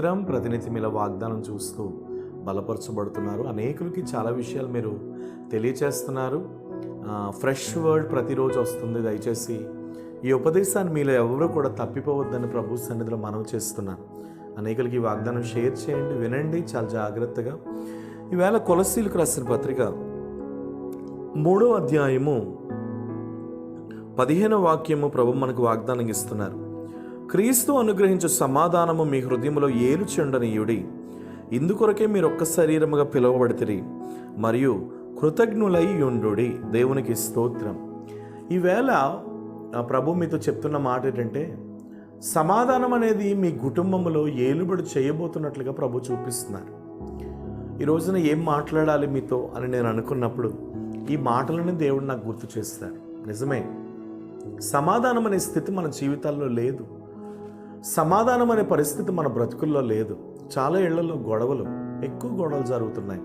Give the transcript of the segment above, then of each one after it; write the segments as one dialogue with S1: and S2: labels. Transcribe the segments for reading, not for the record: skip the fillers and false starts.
S1: స్తోత్రం. ప్రతినిత్యం ఇలా వాగ్దానం చూస్తూ బలపరచబడుతున్నారు. అనేకులకి చాలా విషయాలు మీరు తెలియచేస్తున్నారు. ఫ్రెష్ వర్డ్ ప్రతిరోజు వస్తుంది. దయచేసి ఈ ఉపదేశాన్ని మీలో ఎవరు కూడా తప్పిపోవద్దని ప్రభు సన్నిధిలో మనవి చేస్తున్నాను. అనేకులకి ఈ వాగ్దానం షేర్ చేయండి, వినండి చాలా జాగ్రత్తగా. ఈవేళ కొలస్సీలకు రాసిన పత్రిక 3వ అధ్యాయము 15వ వాక్యము ప్రభు మనకు వాగ్దానం ఇస్తున్నారు. క్రీస్తు అనుగ్రహించు సమాధానము మీ హృదయములో ఏలుచుండనీయుడి. ఇందుకొరకే మీరు ఒక్క శరీరముగా పిలువబడితిరి మరియు కృతజ్ఞులై యుండుడి. దేవునికి స్తోత్రం. ఈవేళ ప్రభు మీతో చెప్తున్న మాట ఏంటంటే, సమాధానం అనేది మీ కుటుంబంలో ఏలుబడి చేయబోతున్నట్లుగా ప్రభు చూపిస్తున్నారు. ఈ రోజున ఏం మాట్లాడాలి మీతో అని నేను అనుకున్నప్పుడు ఈ మాటలను దేవుడు నాకు గుర్తు చేస్తారు. నిజమే, సమాధానం అనే స్థితి మన జీవితాల్లో లేదు. సమాధానం అనే పరిస్థితి మన బ్రతుకుల్లో లేదు. చాలా ఇళ్లలో గొడవలు, ఎక్కువ గొడవలు జరుగుతున్నాయి.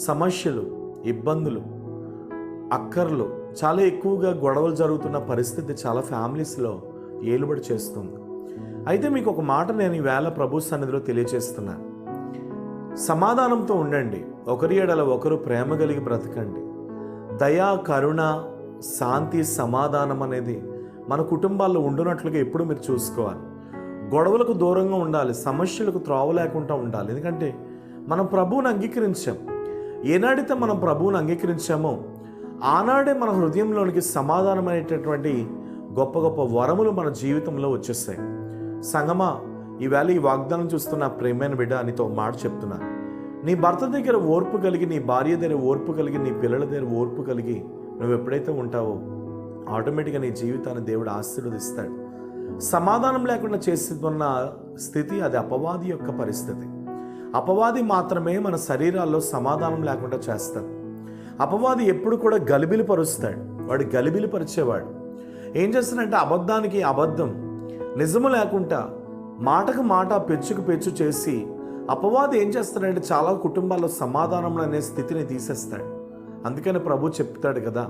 S1: సమస్యలు, ఇబ్బందులు, అక్కర్లు చాలా ఎక్కువగా గొడవలు జరుగుతున్న పరిస్థితి చాలా ఫ్యామిలీస్లో ఏలుబడి చేస్తుంది. అయితే మీకు ఒక మాట నేను ఈవేళ ప్రభు సన్నిధిలో తెలియజేస్తున్నాను. సమాధానంతో ఉండండి. ఒకరి ఎడల ఒకరు ప్రేమ కలిగి బ్రతకండి. దయా, కరుణ, శాంతి, సమాధానం అనేది మన కుటుంబాల్లో ఉండునట్లుగా ఎప్పుడు మీరు చూసుకోవాలి. గొడవలకు దూరంగా ఉండాలి, సమస్యలకు త్రోవ లేకుండా ఉండాలి. ఎందుకంటే మనం ప్రభువుని అంగీకరించాం. ఏనాడైతే మనం ప్రభువుని అంగీకరించామో ఆనాడే మన హృదయంలోనికి సమాధానం అనేటటువంటి గొప్ప గొప్ప వరములు మన జీవితంలో వచ్చేస్తాయి. సంగమా, ఈవేళ ఈ వాగ్దానం చూస్తున్న ప్రేమైన బిడ్డ నీతో మాట చెప్తున్నా. నీ భర్త దగ్గర ఓర్పు కలిగి, నీ భార్య దగ్గర ఓర్పు కలిగి, నీ పిల్లల దగ్గర ఓర్పు కలిగి నువ్వు ఎప్పుడైతే ఉంటావో ఆటోమేటిక్గా నీ జీవితాన్ని దేవుడు ఆశీర్వదిస్తాడు. సమాధానం లేకుండా చేస్తున్న స్థితి అది అపవాది యొక్క పరిస్థితి. అపవాది మాత్రమే మన శరీరాల్లో సమాధానం లేకుండా చేస్తాడు. అపవాది ఎప్పుడు కూడా గలిబిలి పరుస్తాడు. వాడు గలిబిలి పరిచేవాడు. ఏం చేస్తాడంటే అబద్ధానికి అబద్ధం, నిజము లేకుండా మాటకు మాట, పెచ్చుకు పెచ్చు చేసి అపవాది ఏం చేస్తాడంటే చాలా కుటుంబాల్లో సమాధానం అనే స్థితిని తీసేస్తాడు. అందుకని ప్రభు చెప్తాడు కదా,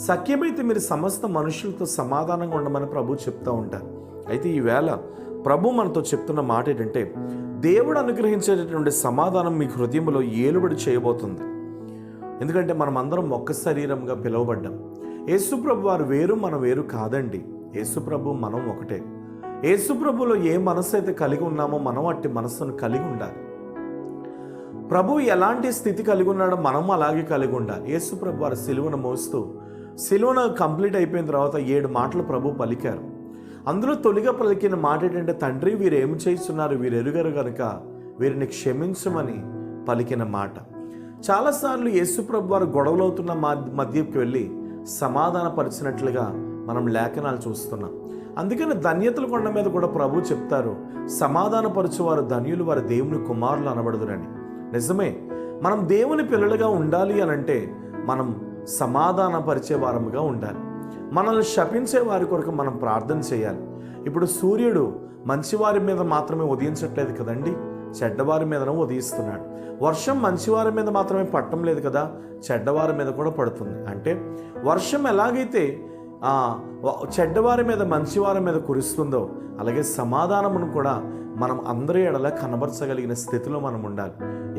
S1: సఖ్యమైతే మీరు సమస్త మనుషులతో సమాధానంగా ఉండమని ప్రభు చెప్తూ ఉంటారు. అయితే ఈవేళ ప్రభు మనతో చెప్తున్న మాట ఏంటంటే, దేవుడు అనుగ్రహించేటటువంటి సమాధానం మీ హృదయంలో ఏలుబడి చేయబోతుంది. ఎందుకంటే మనం అందరం ఒక్క శరీరంగా పిలువబడ్డాం. యేసుప్రభు వారు వేరు, మనం వేరు కాదండి. యేసుప్రభు మనం ఒకటే. యేసుప్రభులో ఏ మనసు అయితే కలిగి ఉన్నామో మనం అట్టి మనస్సును కలిగి ఉండాలి. ప్రభు ఎలాంటి స్థితి కలిగి ఉన్నాడో మనం అలాగే కలిగి ఉండాలి. యేసుప్రభు వారు సిలువను మోస్తూ, సిలువను కంప్లీట్ అయిపోయిన తర్వాత 7 మాటలు ప్రభు పలికారు. అందులో తొలిగా పలికిన మాట ఏంటంటే, తండ్రి వీరు ఏమి చేస్తున్నారు, వీరు ఎరుగరు కనుక వీరిని క్షమించమని పలికిన మాట. చాలాసార్లు యేసుప్రభు వారు గొడవలవుతున్న మధ్యకి వెళ్ళి సమాధానపరిచినట్లుగా మనం లేఖనాలు చూస్తున్నాం. అందుకని ధన్యతల కొండ మీద కూడా ప్రభు చెప్తారు, సమాధానపరచువారు ధన్యులు, వారి దేవుని కుమారులు అనబడుదురని. నిజమే, మనం దేవుని పిల్లలుగా ఉండాలి అనంటే మనం సమాధానపరిచే వారముగా ఉండాలి. మనల్ని శపించే వారి కొరకు మనం ప్రార్థన చేయాలి. ఇప్పుడు సూర్యుడు మంచివారి మీద మాత్రమే ఉదయించట్లేదు కదండి, చెడ్డవారి మీదనూ ఉదయిస్తున్నాడు. వర్షం మంచివారి మీద మాత్రమే పడటం లేదు కదా, చెడ్డవారి మీద కూడా పడుతుంది. అంటే వర్షం ఎలాగైతే చెడ్డవారి మీద మంచివారి మీద కురుస్తుందో అలాగే సమాధానమును కూడా మనం అందరి ఎడల కనబరచగలిగిన స్థితిలో మనం ఉండాలి.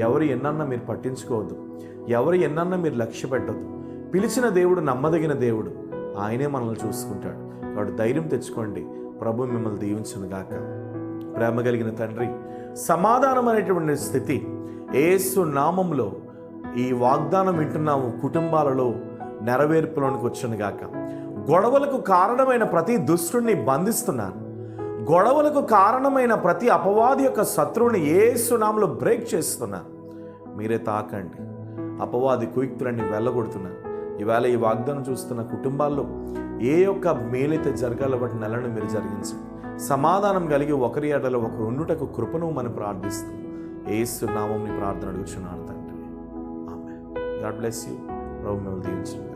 S1: ఎవరు ఎన్నన్నా మీరు పట్టించుకోవద్దు, ఎవరు ఎన్నన్నా మీరు లక్ష్య పెట్టద్దు. పిలిచిన దేవుడు నమ్మదగిన దేవుడు, ఆయనే మనల్ని చూసుకుంటాడు. కాబట్టి ధైర్యం తెచ్చుకోండి. ప్రభు మిమ్మల్ని దీవించును గాక. ప్రేమ కలిగిన తండ్రి, సమాధానం అనేటువంటి స్థితి యేసు నామములో ఈ వాగ్దానం వింటున్నాము కుటుంబాలలో నెరవేర్పులోనికి వచ్చును గాక. గొడవలకు కారణమైన ప్రతి దుష్టుడిని బంధిస్తున్నాను. గొడవలకు కారణమైన ప్రతి అపవాది యొక్క శత్రువుని యేసు నామములో బ్రేక్ చేస్తున్నాను. మీరే తాకండి. అపవాది కుయుక్తులన్నీ వెళ్ళగొడుతున్నాను. ఈవేళ ఈ వాగ్దానం చూస్తున్న కుటుంబాల్లో ఏ యొక్క మేలైతే జరగాలో వాటి నెలను మీరు జరిగించండి. సమాధానం కలిగి ఒకరి ఎడల ఒకరు ఉండుటకు కృపను మనం ప్రార్థిస్తూ యేసు నామముని ప్రార్థన అడుగుచున్నాను తండ్రి. ఆమేన్. God bless you. ప్రభు మిమ్మల్ని దీవించును.